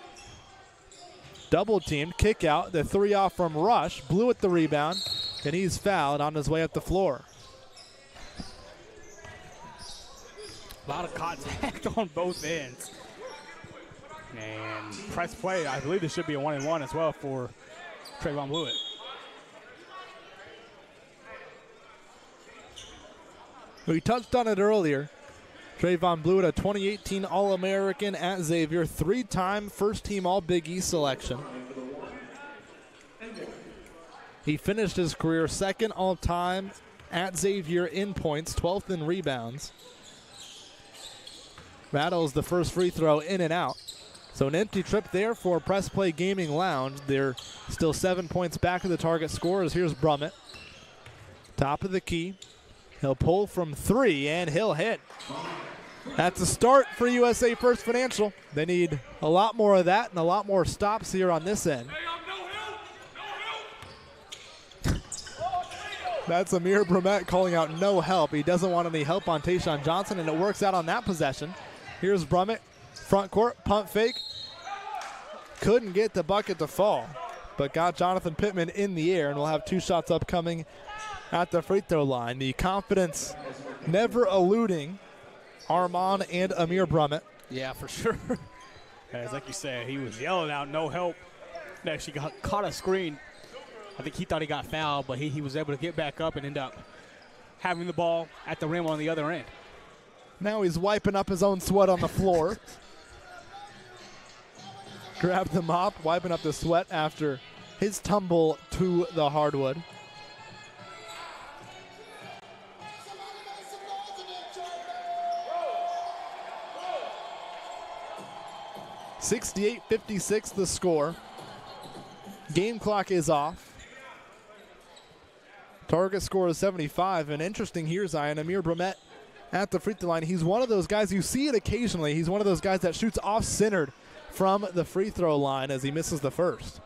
double teamed, kick out, the 3 off from Rush, blew at the rebound, and he's fouled on his way up the floor. A lot of contact on both ends. And press play, I believe this should be a 1-and-1 as well for Trayvon Blewett. We touched on it earlier. Trayvon Blewett, a 2018 All-American at Xavier, 3-time first-team All-Big East selection. He finished his career 2nd all-time at Xavier in points, 12th in rebounds. Battles the first free throw in and out. So an empty trip there for Press Play Gaming Lounge. They're still 7 points back of the target score as here's Brummett. Top of the key. He'll pull from 3 and he'll hit. That's a start for USA First Financial. They need a lot more of that and a lot more stops here on this end. That's Amir Brummett calling out no help. He doesn't want any help on Tayshawn Johnson, and it works out on that possession. Here's Brummett, front court, pump fake. Couldn't get the bucket to fall, but got Jonathan Pittman in the air, and we'll have 2 shots upcoming at the free throw line. The confidence never eluding Armand and Amir Brummett. Yeah, for sure. As like you said, he was yelling out no help. Actually caught a screen. I think he thought he got fouled, but he was able to get back up and end up having the ball at the rim on the other end. Now he's wiping up his own sweat on the floor. Grabbed the mop, wiping up the sweat after his tumble to the hardwood. (68-56) the score. Game clock is off. Target score is 75. And interesting here, Zion, Amir Brummett at the free throw line. He's one of those guys, you see it occasionally. He's one of those guys that shoots off-centered from the free throw line as he misses the first.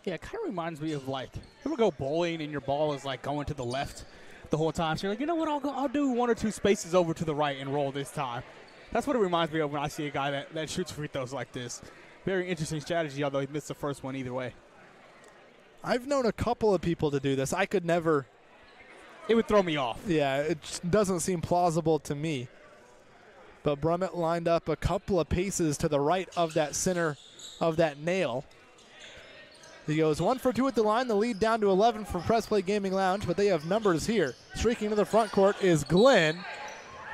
Yeah, it kind of reminds me of, like, you ever go bowling and your ball is like going to the left the whole time? So you're like, you know what, I'll do 1 or 2 spaces over to the right and roll this time. That's what it reminds me of when I see a guy that shoots free throws like this. Very interesting strategy, although he missed the first one either way. I've known a couple of people to do this. I could never. It would throw me off. Yeah, it just doesn't seem plausible to me. But Brummett lined up a couple of paces to the right of that center of that nail. He goes 1 for 2 at the line. The lead down to 11 for Press Play Gaming Lounge, but they have numbers here. Streaking to the front court is Glenn,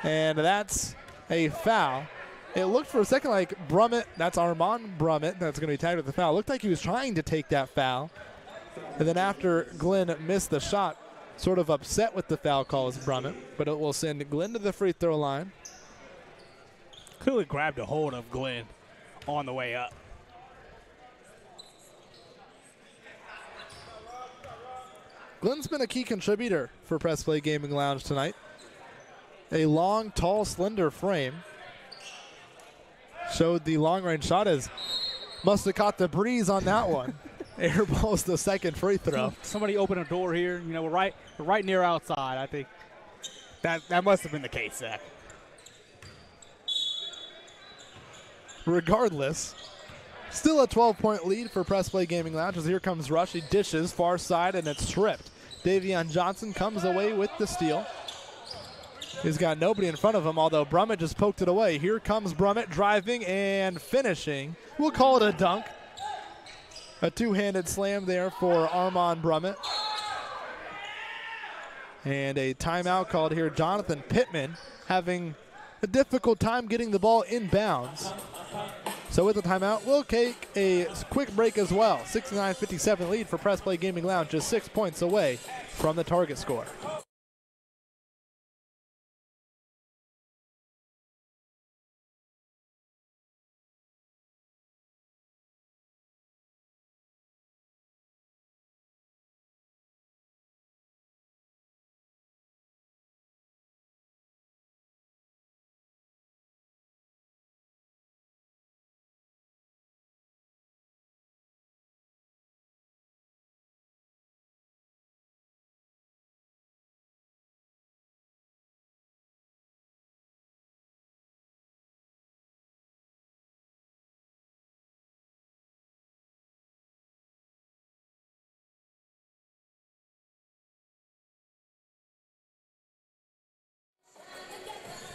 and that's a foul. It looked for a second like Brummett, that's Armand Brummett, that's going to be tagged with the foul. It looked like he was trying to take that foul. And then after Glenn missed the shot, sort of upset with the foul call is Brummett, but it will send Glenn to the free throw line. Clearly grabbed a hold of Glenn on the way up. Glenn's been a key contributor for Press Play Gaming Lounge tonight. A long, tall, slender frame. Showed the long-range shot as must have caught the breeze on that one. Airballs the second free throw. Somebody open a door here. You know, we're right near outside. I think that must have been the case, Zach. Regardless, still a 12-point lead for Press Play Gaming Lounge as here comes Rush. He dishes far side and it's stripped. Davion Johnson comes away with the steal. He's got nobody in front of him, although Brummett just poked it away. Here comes Brummett driving and finishing. We'll call it a dunk. A two-handed slam there for Armand Brummett. And a timeout called here. Jonathan Pittman having a difficult time getting the ball inbounds. So with the timeout, we'll take a quick break as well. 69-57 lead for Press Play Gaming Lounge, just 6 points away from the target score.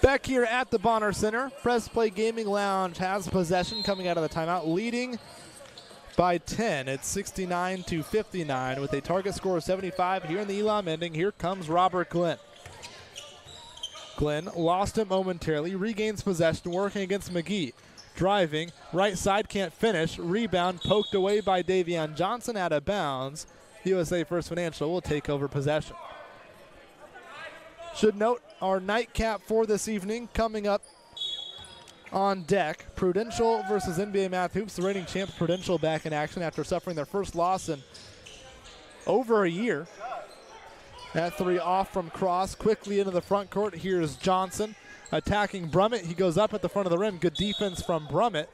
Back here at the Bonner Center, Press Play Gaming Lounge has possession coming out of the timeout, leading by 10. It's 69-59 with a target score of 75 here in the Elam ending. Here comes Robert Glenn. Glenn lost it momentarily, regains possession, working against McGee. Driving, right side, can't finish. Rebound poked away by Davion Johnson, out of bounds. USA First Financial will take over possession. Should note our nightcap for this evening coming up on deck. Prudential versus NBA Math Hoops. The reigning champs Prudential back in action after suffering their first loss in over a year. That three off from Cross, quickly into the front court. Here's Johnson attacking Brummett. He goes up at the front of the rim. Good defense from Brummett.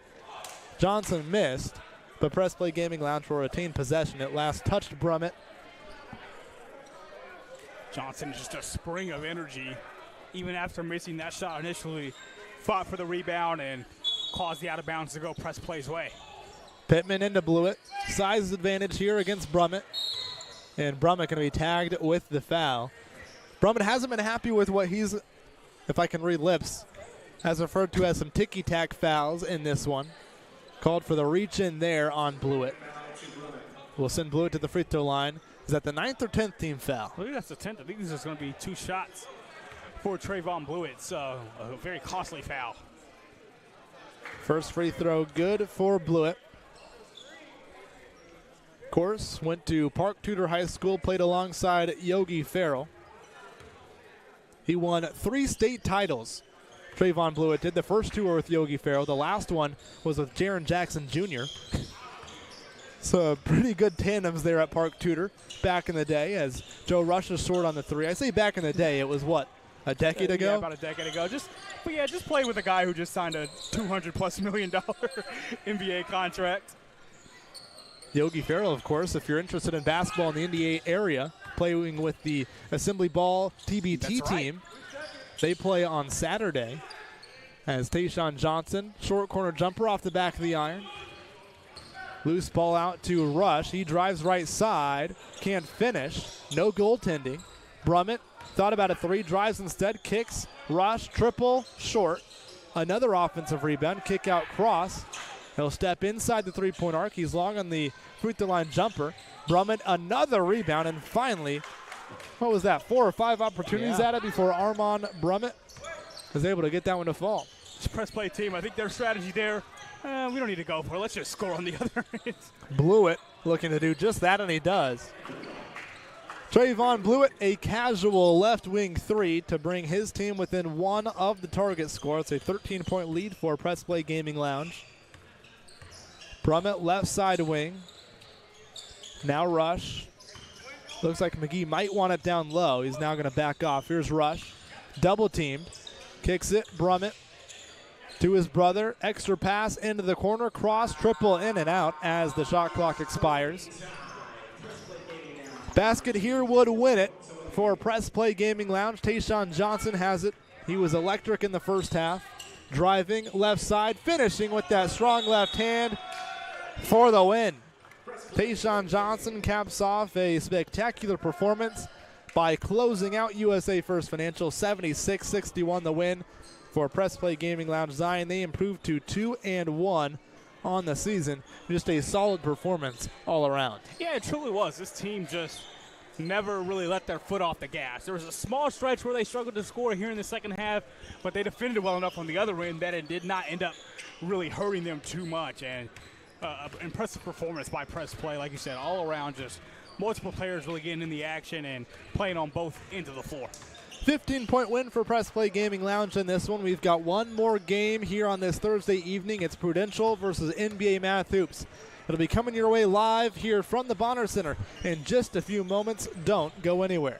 Johnson missed, but Press Play Gaming Lounge will retain possession. It last touched Brummett. Johnson, just a spring of energy. Even after missing that shot initially, fought for the rebound and caused the out of bounds to go Press Play's way. Pittman into Blewett. Size advantage here against Brummett. And Brummett going to be tagged with the foul. Brummett hasn't been happy with what he's, if I can read lips, has referred to as some ticky-tack fouls in this one. Called for the reach in there on Blewett. We'll send Blewett to the free throw line. Is that the 9th or 10th team foul? I think that's the 10th. I think this is going to be 2 shots for Trayvon Blewett. So a very costly foul. First free throw good for Blewett. Of course, went to Park Tudor High School, played alongside Yogi Ferrell. He won 3 state titles. Trayvon Blewett did. The first 2 were with Yogi Ferrell. The last one was with Jaron Jackson Jr. So pretty good tandems there at Park Tudor back in the day as Joe Rush is short on the 3. I say back in the day, it was what, a decade ago? Yeah, about a decade ago. Just play with a guy who just signed a $200+ million NBA contract. Yogi Ferrell, of course, if you're interested in basketball in the Indiana area, playing with the Assembly Ball TBT team. They play on Saturday as Tayshawn Johnson, short corner jumper off the back of the iron. Loose ball out to Rush. He drives right side. Can't finish. No goaltending. Brummett thought about a 3. Drives instead. Kicks. Rush. Triple. Short. Another offensive rebound. Kick out Cross. He'll step inside the 3-point arc. He's long on the free throw line jumper. Brummett another rebound. And finally, what was that? 4 or 5 opportunities at it before Armand Brummett was able to get that one to fall. This Press Play team, I think their strategy there, we don't need to go for it. Let's just score on the other end. Blewett looking to do just that, and he does. Trayvon Blewett, a casual left wing 3 to bring his team within 1 of the target score. It's a 13-point lead for Press Play Gaming Lounge. Brummett left side wing. Now Rush. Looks like McGee might want it down low. He's now going to back off. Here's Rush. Double teamed. Kicks it. Brummett to his brother. Extra pass into the corner. Cross. Triple in and out as the shot clock expires. Basket here would win it for Press Play Gaming Lounge. Tayshawn Johnson has it. He was electric in the first half. Driving left side. Finishing with that strong left hand for the win. Tayshawn Johnson caps off a spectacular performance by closing out USA First Financial. 76-61 the win for Press Play Gaming Lounge Zion. They improved to 2-1 on the season. Just a solid performance all around. Yeah, it truly was. This team just never really let their foot off the gas. There was a small stretch where they struggled to score here in the second half, but they defended well enough on the other end that it did not end up really hurting them too much. And impressive performance by Press Play, like you said, all around, just multiple players really getting in the action and playing on both ends of the floor. 15-point win for Press Play Gaming Lounge in this one. We've got one more game here on this Thursday evening. It's Prudential versus NBA Math Hoops. It'll be coming your way live here from the Bonner Center in just a few moments. Don't go anywhere.